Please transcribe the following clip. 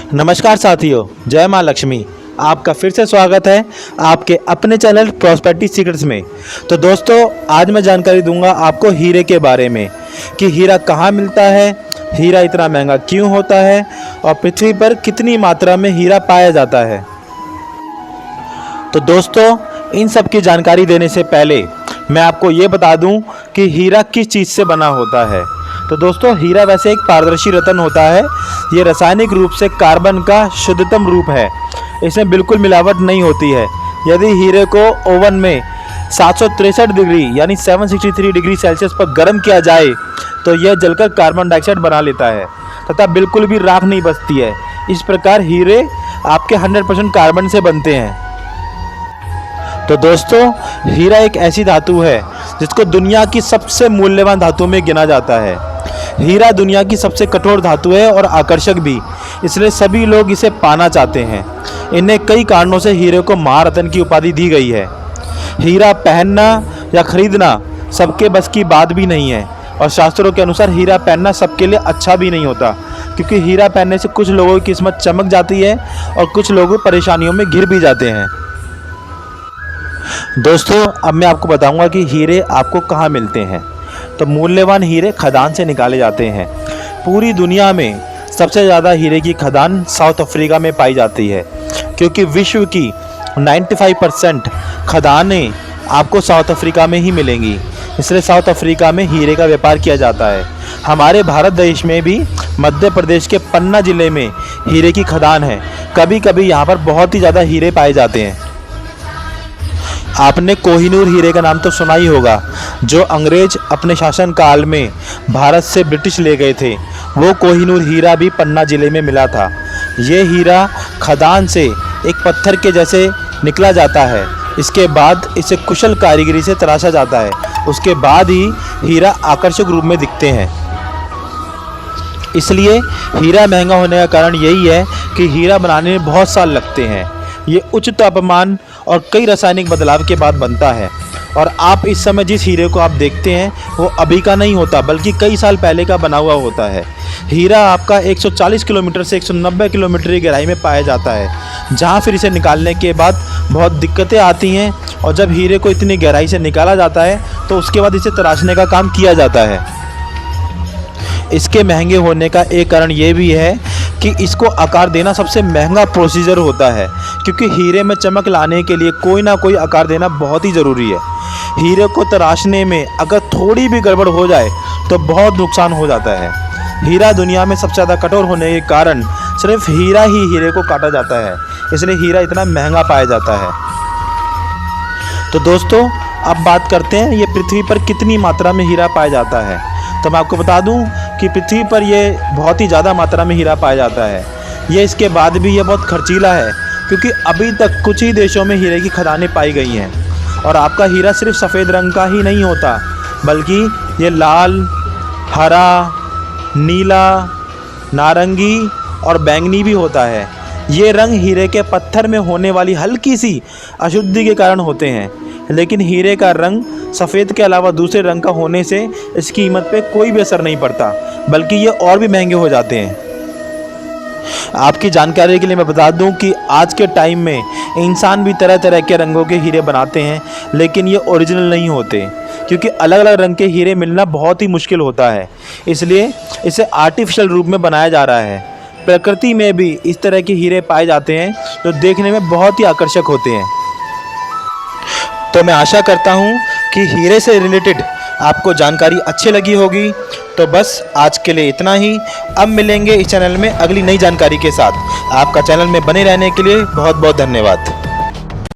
नमस्कार साथियों, जय माँ लक्ष्मी। आपका फिर से स्वागत है आपके अपने चैनल प्रॉस्पेरिटी सीक्रेट्स में। तो दोस्तों, आज मैं जानकारी दूंगा आपको हीरे के बारे में कि हीरा कहाँ मिलता है, हीरा इतना महंगा क्यों होता है और पृथ्वी पर कितनी मात्रा में हीरा पाया जाता है। तो दोस्तों, इन सब की जानकारी देने से पहले मैं आपको ये बता दूं कि हीरा किस चीज़ से बना होता है। तो दोस्तों, हीरा वैसे एक पारदर्शी रत्न होता है। ये रासायनिक रूप से कार्बन का शुद्धतम रूप है। इसमें बिल्कुल मिलावट नहीं होती है। यदि हीरे को ओवन में 763 डिग्री यानी 763 डिग्री सेल्सियस पर गर्म किया जाए तो यह जलकर कार्बन डाइऑक्साइड बना लेता है तथा बिल्कुल भी राख नहीं बचती है। इस प्रकार हीरे आपके 100% कार्बन से बनते हैं। तो दोस्तों, हीरा एक ऐसी धातु है जिसको दुनिया की सबसे मूल्यवान धातु में गिना जाता है। हीरा दुनिया की सबसे कठोर धातु है और आकर्षक भी, इसलिए सभी लोग इसे पाना चाहते हैं। इन्हें कई कारणों से हीरे को महारत्न की उपाधि दी गई है। हीरा पहनना या खरीदना सबके बस की बात भी नहीं है और शास्त्रों के अनुसार हीरा पहनना सबके लिए अच्छा भी नहीं होता, क्योंकि हीरा पहनने से कुछ लोगों की किस्मत चमक जाती है और कुछ लोग परेशानियों में घिर भी जाते हैं। दोस्तों, अब मैं आपको बताऊंगा कि हीरे आपको कहाँ मिलते हैं। तो मूल्यवान हीरे खदान से निकाले जाते हैं। पूरी दुनिया में सबसे ज़्यादा हीरे की खदान साउथ अफ्रीका में पाई जाती है, क्योंकि विश्व की 95% खदानें आपको साउथ अफ्रीका में ही मिलेंगी। इसलिए साउथ अफ्रीका में हीरे का व्यापार किया जाता है। हमारे भारत देश में भी मध्य प्रदेश के पन्ना जिले में हीरे की खदान है। कभी कभी यहाँ पर बहुत ही ज़्यादा हीरे पाए जाते हैं। आपने कोहिनूर हीरे का नाम तो सुना ही होगा, जो अंग्रेज अपने शासन काल में भारत से ब्रिटिश ले गए थे। वो कोहिनूर हीरा भी पन्ना जिले में मिला था। ये हीरा खदान से एक पत्थर के जैसे निकला जाता है। इसके बाद इसे कुशल कारीगरी से तराशा जाता है। उसके बाद ही हीरा आकर्षक रूप में दिखते हैं। इसलिए हीरा महंगा होने का कारण यही है कि हीरा बनाने में बहुत साल लगते हैं। ये उच्च तापमान और कई रासायनिक बदलाव के बाद बनता है। और आप इस समय जिस हीरे को आप देखते हैं वो अभी का नहीं होता, बल्कि कई साल पहले का बना हुआ होता है। हीरा आपका 140 किलोमीटर से 190 किलोमीटर की गहराई में पाया जाता है, जहाँ फिर इसे निकालने के बाद बहुत दिक्कतें आती हैं। और जब हीरे को इतनी गहराई से निकाला जाता है तो उसके बाद इसे तराशने का काम किया जाता है। इसके महंगे होने का एक कारण ये भी है कि इसको आकार देना सबसे महंगा प्रोसीजर होता है, क्योंकि हीरे में चमक लाने के लिए कोई ना कोई आकार देना बहुत ही ज़रूरी है। हीरे को तराशने में अगर थोड़ी भी गड़बड़ हो जाए तो बहुत नुकसान हो जाता है। हीरा दुनिया में सबसे ज़्यादा कठोर होने के कारण सिर्फ हीरा ही हीरे को काटा जाता है, इसलिए हीरा इतना महंगा पाया जाता है। तो दोस्तों, अब बात करते हैं ये पृथ्वी पर कितनी मात्रा में हीरा पाया जाता है। तो मैं आपको बता दूं कि पृथ्वी पर ये बहुत ही ज़्यादा मात्रा में हीरा पाया जाता है। ये इसके बाद भी ये बहुत खर्चीला है, क्योंकि अभी तक कुछ ही देशों में हीरे की खदानें पाई गई हैं। और आपका हीरा सिर्फ सफ़ेद रंग का ही नहीं होता, बल्कि ये लाल, हरा, नीला, नारंगी और बैंगनी भी होता है। ये रंग हीरे के पत्थर में होने वाली हल्की सी अशुद्धि के कारण होते हैं, लेकिन हीरे का रंग सफ़ेद के अलावा दूसरे रंग का होने से इसकी कीमत पे कोई भी असर नहीं पड़ता, बल्कि ये और भी महंगे हो जाते हैं। आपकी जानकारी के लिए मैं बता दूं कि आज के टाइम में इंसान भी तरह तरह के रंगों के हीरे बनाते हैं, लेकिन ये ओरिजिनल नहीं होते, क्योंकि अलग अलग रंग के हीरे मिलना बहुत ही मुश्किल होता है। इसलिए इसे आर्टिफिशियल रूप में बनाया जा रहा है। प्रकृति में भी इस तरह के हीरे पाए जाते हैं जो देखने में बहुत ही आकर्षक होते हैं। तो मैं आशा करता हूँ कि हीरे से रिलेटेड आपको जानकारी अच्छी लगी होगी। तो बस आज के लिए इतना ही। अब मिलेंगे इस चैनल में अगली नई जानकारी के साथ। आपका चैनल में बने रहने के लिए बहुत बहुत धन्यवाद।